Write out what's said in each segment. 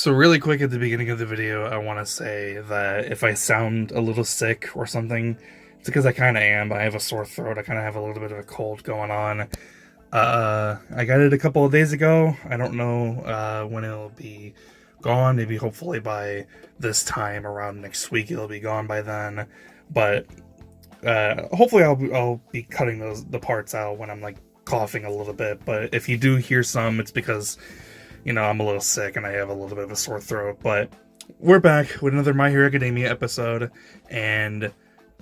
So really quick at the beginning of the video, I want to say that if I sound a little sick or something, it's because I kind of am. I have a sore throat. I kind of have a little bit of a cold going on. I got it a couple of days ago. I don't know when it'll be gone. Maybe hopefully by this time around next week it'll be gone by then. But hopefully I'll be cutting the parts out when I'm like coughing a little bit. But if you do hear some, it's because I'm a little sick and I have a little bit of a sore throat. But we're back with another My Hero Academia episode, and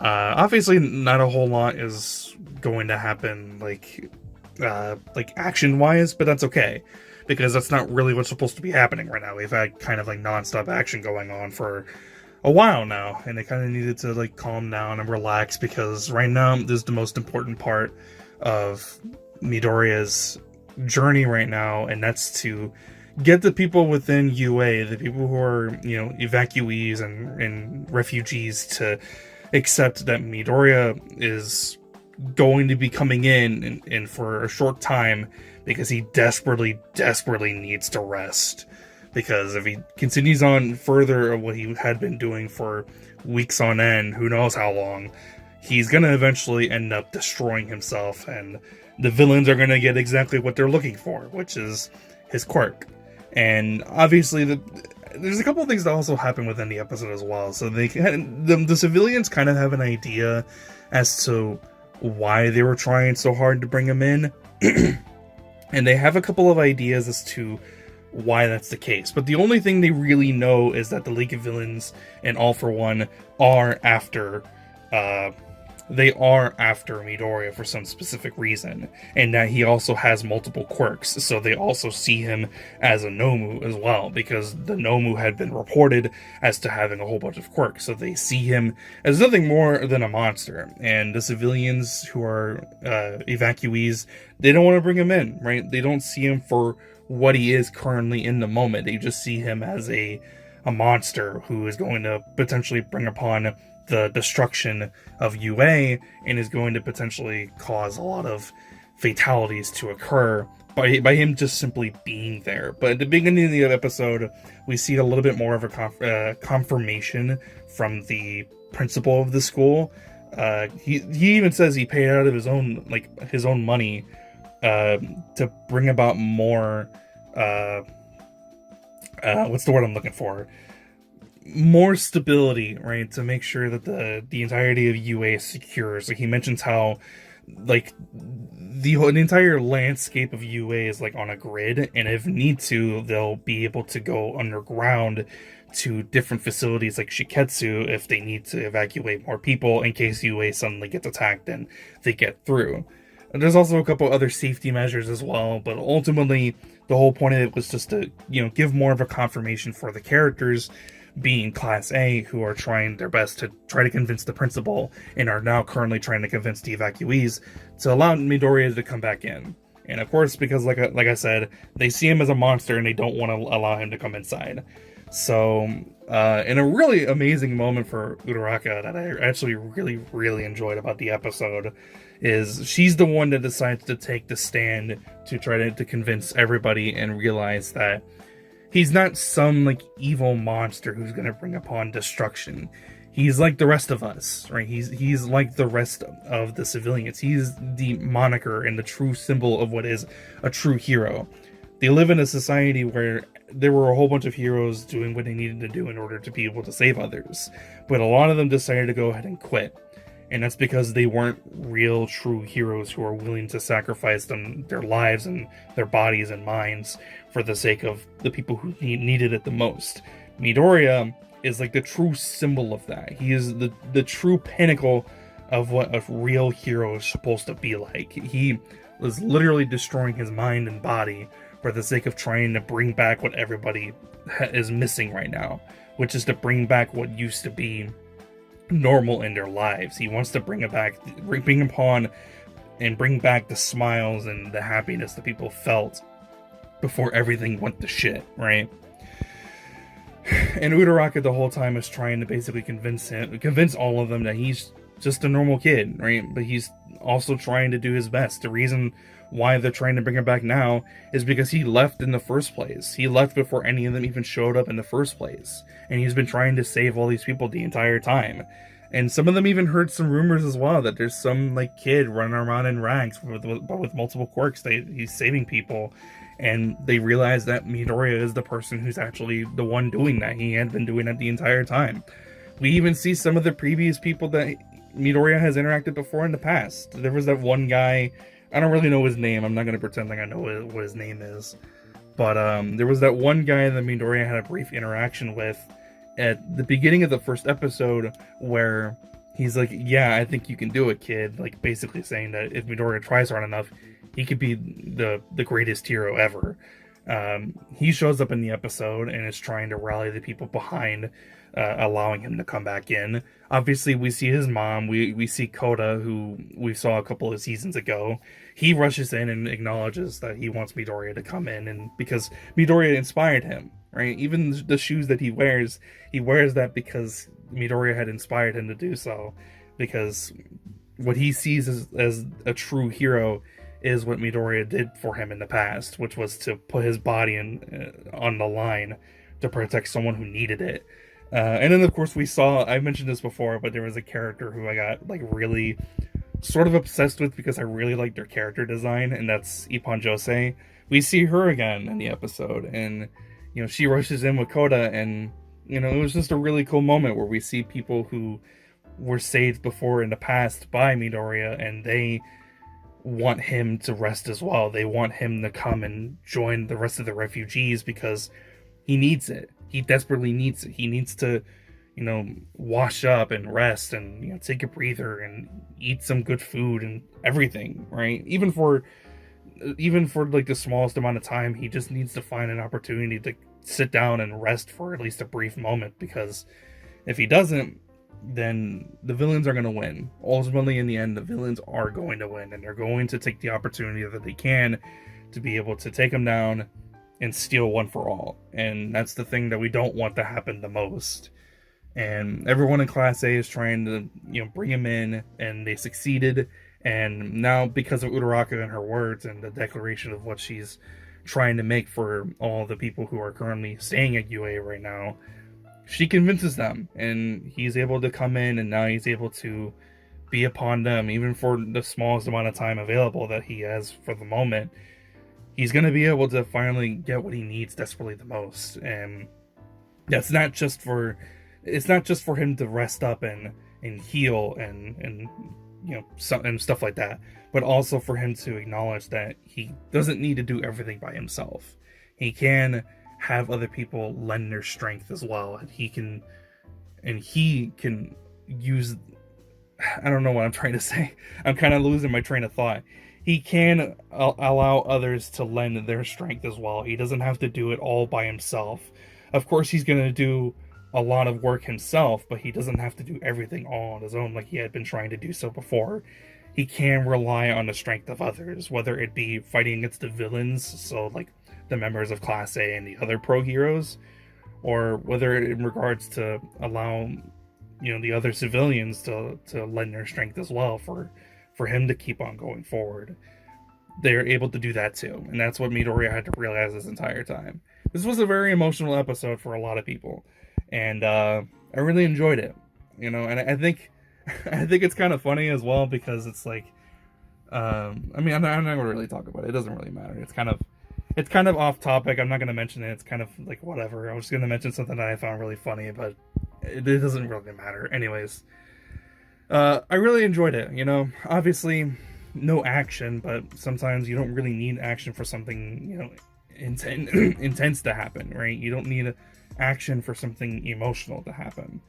obviously not a whole lot is going to happen, like action-wise, but that's okay, because that's not really what's supposed to be happening right now. We've had kind of like non-stop action going on for a while now, and it kind of needed to like calm down and relax, because right now this is the most important part of Midoriya's journey right now, and that's to get the people within UA, the people who are, evacuees and refugees, to accept that Midoriya is going to be coming in for a short time, because he desperately needs to rest. Because if he continues on further of what he had been doing for weeks on end, who knows how long, he's going to eventually end up destroying himself, and the villains are going to get exactly what they're looking for, which is his quirk. And obviously, there's a couple of things that also happen within the episode as well. So the civilians kind of have an idea as to why they were trying so hard to bring him in. And they have a couple of ideas as to why that's the case. But the only thing they really know is that the League of Villains and All For One are after Midoriya for some specific reason, and that he also has multiple quirks, so they also see him as a Nomu as well, because the Nomu had been reported as to having a whole bunch of quirks, so they see him as nothing more than a monster. And the civilians who are evacuees, they don't want to bring him in, right? They don't see him for what he is currently in the moment. They just see him as a monster who is going to potentially bring upon the destruction of UA, and is going to potentially cause a lot of fatalities to occur by him just simply being there. But at the beginning of the episode, we see a little bit more of a confirmation from the principal of the school. He even says he paid out of his own money to bring about more what's the word I'm looking for? More stability, right? To make sure that the entirety of UA is secure. So he mentions how the entire landscape of UA is like on a grid, and if need to, they'll be able to go underground to different facilities like Shiketsu if they need to evacuate more people in case UA suddenly gets attacked and they get through. And there's also a couple other safety measures as well, but ultimately the whole point of it was just to give more of a confirmation for the characters, being Class A, who are trying their best to try to convince the principal, and are now currently trying to convince the evacuees to allow Midoriya to come back in. And of course, because like I said, they see him as a monster and they don't want to allow him to come inside. So, in a really amazing moment for Uraraka that I actually really enjoyed about the episode, is she's the one that decides to take the stand to try to convince everybody and realize that he's not some evil monster who's going to bring upon destruction. He's like the rest of us, right? He's like the rest of the civilians. He's the moniker and the true symbol of what is a true hero. They live in a society where there were a whole bunch of heroes doing what they needed to do in order to be able to save others, but a lot of them decided to go ahead and quit. And that's because they weren't real, true heroes who are willing to sacrifice their lives and their bodies and minds for the sake of the people who needed it the most. Midoriya is like the true symbol of that. He is the true pinnacle of what a real hero is supposed to be like. He was literally destroying his mind and body for the sake of trying to bring back what everybody is missing right now, which is to bring back what used to be normal in their lives. He wants to bring back the smiles and the happiness that people felt before everything went to shit, right? And Uraraka the whole time is trying to basically convince all of them that he's just a normal kid, right? But he's also trying to do his best. The reason why they're trying to bring him back now is because he left in the first place. He left before any of them even showed up in the first place. And he's been trying to save all these people the entire time. And some of them even heard some rumors as well that there's some like kid running around in ranks with multiple quirks. He's saving people. And they realize that Midoriya is the person who's actually the one doing that. He had been doing that the entire time. We even see some of the previous people that Midoriya has interacted before in the past. There was that one guy, I don't really know his name. I'm not going to pretend like I know what his name is. But there was that one guy that Midoriya had a brief interaction with at the beginning of the first episode where he's like, yeah, I think you can do it, kid. Like, basically saying that if Midoriya tries hard enough, he could be the greatest hero ever. He shows up in the episode and is trying to rally the people behind allowing him to come back in. Obviously, we see his mom. We see Koda, who we saw a couple of seasons ago. He rushes in and acknowledges that he wants Midoriya to come in, and because Midoriya inspired him, right? Even the shoes that he wears that because Midoriya had inspired him to do so. Because what he sees as a true hero is what Midoriya did for him in the past, which was to put his body on the line to protect someone who needed it. And then, of course, I mentioned this before, but there was a character who I got, like, really sort of obsessed with because I really liked their character design, and that's Ippon Jose. We see her again in the episode, and, you know, she rushes in with Koda, and, you know, it was just a really cool moment where we see people who were saved before in the past by Midoriya, and they want him to rest as well. They want him to come and join the rest of the refugees because he needs it. He desperately needs it. He needs to, you know, wash up and rest and, you know, take a breather and eat some good food and everything, right? Even for like the smallest amount of time, he just needs to find an opportunity to sit down and rest for at least a brief moment, because if he doesn't, then the villains are going to win. Ultimately, in the end, the villains are going to win, and they're going to take the opportunity that they can to be able to take him down and steal one for all. And that's the thing that we don't want to happen the most. And everyone in Class A is trying to, you know, bring him in, and they succeeded. And now, because of Uraraka and her words and the declaration of what she's trying to make for all the people who are currently staying at UA right now, she convinces them, and he's able to come in, and now he's able to be upon them, even for the smallest amount of time available that he has for the moment. He's going to be able to finally get what he needs desperately the most. And it's not just for him to rest up and heal and you know, and stuff like that, but also for him to acknowledge that he doesn't need to do everything by himself. He can have other people lend their strength as well, and he can use, I don't know what I'm trying to say. I'm kind of losing my train of thought. He can allow others to lend their strength as well. He doesn't have to do it all by himself. Of course, he's going to do a lot of work himself, but he doesn't have to do everything all on his own like he had been trying to do so before. He can rely on the strength of others, whether it be fighting against the villains, so like the members of Class A and the other pro heroes, or whether in regards to allow, you know, the other civilians to lend their strength as well for him to keep on going forward. They're able to do that too, and that's what Midoriya had to realize this entire time. This was a very emotional episode for a lot of people, and I really enjoyed it, you know. And I think it's kind of funny as well, because it's like, I mean, I'm not going to really talk about it. It doesn't really matter. It's kind of off topic. I'm not going to mention it. It's kind of like whatever. I was going to mention something that I found really funny, but it doesn't really matter. Anyways, I really enjoyed it. You know, obviously no action, but sometimes you don't really need action for something, you know, intense to happen, right? You don't need action for something emotional to happen.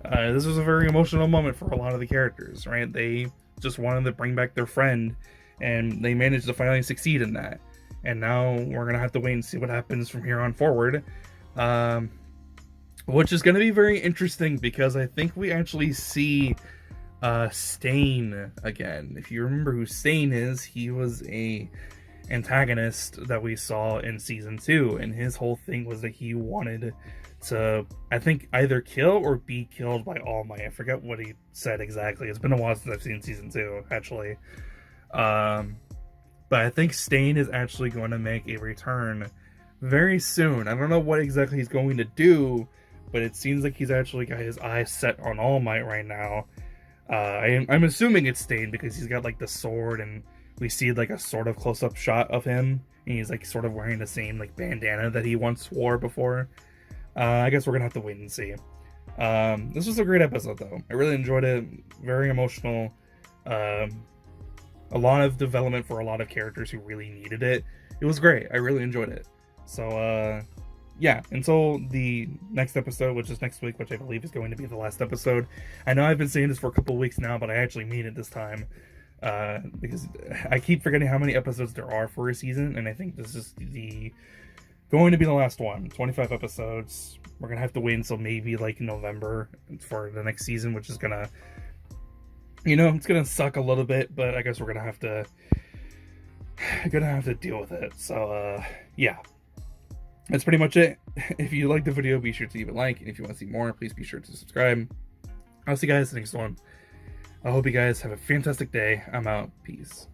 This was a very emotional moment for a lot of the characters, right? They just wanted to bring back their friend, and they managed to finally succeed in that. And now we're going to have to wait and see what happens from here on forward. Which is going to be very interesting, because I think we actually see Stain again. If you remember who Stain is, he was a antagonist that we saw in season 2, and his whole thing was that he wanted to, I think, either kill or be killed by All Might. I forget what he said exactly. It's been a while since I've seen season 2, actually. But I think Stain is actually going to make a return very soon. I don't know what exactly he's going to do, but it seems like he's actually got his eyes set on All Might right now. I'm assuming it's Stain because he's got like the sword, and we see like a sort of close-up shot of him, and he's like sort of wearing the same like bandana that he once wore before. I guess we're gonna have to wait and see. This was a great episode though. I really enjoyed it. Very emotional. A lot of development for a lot of characters who really needed it. It was great. I really enjoyed it. So yeah, until the next episode, which is next week, which I believe is going to be the last episode. I know I've been saying this for a couple weeks now, but I actually mean it this time. Because I keep forgetting how many episodes there are for a season, and I think this is going to be the last one. 25 episodes. We're gonna have to wait until maybe like November for the next season, which is gonna, it's gonna suck a little bit, but I guess we're gonna have to deal with it. So yeah, that's pretty much it. If you liked the video, be sure to leave a like, and if you want to see more, please be sure to subscribe. I'll see you guys in the next one. I hope you guys have a fantastic day. I'm out. Peace.